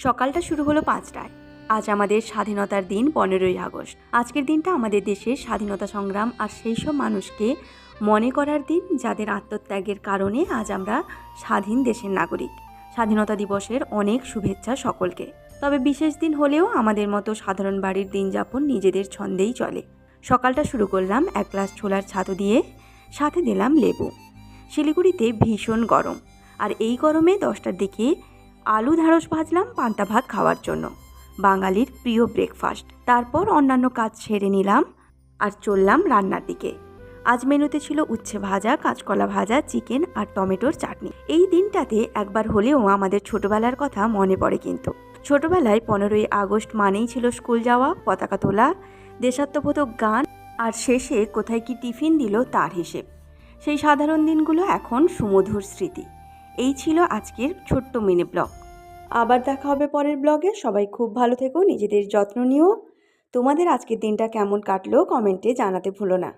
সকালটা শুরু হলো 5টায়। আজ আমাদের স্বাধীনতার দিন 15ই আগস্ট। আজকের দিনটা আমাদের দেশের স্বাধীনতা সংগ্রাম আর সেই সব মানুষকে মনে করার দিন যাদের আত্মত্যাগের কারণে আজ আমরা স্বাধীন দেশের নাগরিক। স্বাধীনতা দিবসের অনেক শুভেচ্ছা সকলকে। তবে বিশেষ দিন হলেও আমাদের মতো সাধারণ বাড়ির দিন যাপন নিজেদের ছন্দেই চলে। সকালটা শুরু করলাম এক গ্লাস ছোলার ছাতু দিয়ে, সাথে দিলাম লেবু। শিলিগুড়িতে ভীষণ গরম, আর এই গরমে 10টার দিকে আলু ঢ্যাঁড়স ভাজলাম পান্তা ভাত খাওয়ার জন্য, বাঙালির প্রিয় ব্রেকফাস্ট। তারপর অন্যান্য কাজ সেরে নিলাম আর চললাম রান্নার দিকে। আজ মেনুতে ছিল উচ্ছে ভাজা, কাঁচকলা ভাজা, চিকেন আর টমেটোর চাটনি। এই দিনটাতে একবার হলেও আমাদের ছোটবেলার কথা মনে পড়ে। কিন্তু ছোটবেলায় 15ই আগস্ট মানেই ছিল স্কুল যাওয়া, পতাকা তোলা, দেশাত্মবোধক গান আর শেষে কোথায় কি টিফিন দিল তার হিসেব। সেই সাধারণ দিনগুলো এখন সুমধুর স্মৃতি। এই ছিল আজকের ছোট্ট মিনি ব্লগ। আবার দেখা হবে পরের ব্লগে। সবাই খুব ভালো থেকো, নিজেদের যত্ন নিও। তোমাদের আজকের দিনটা কেমন কাটলো কমেন্টে জানাতে ভুলো না।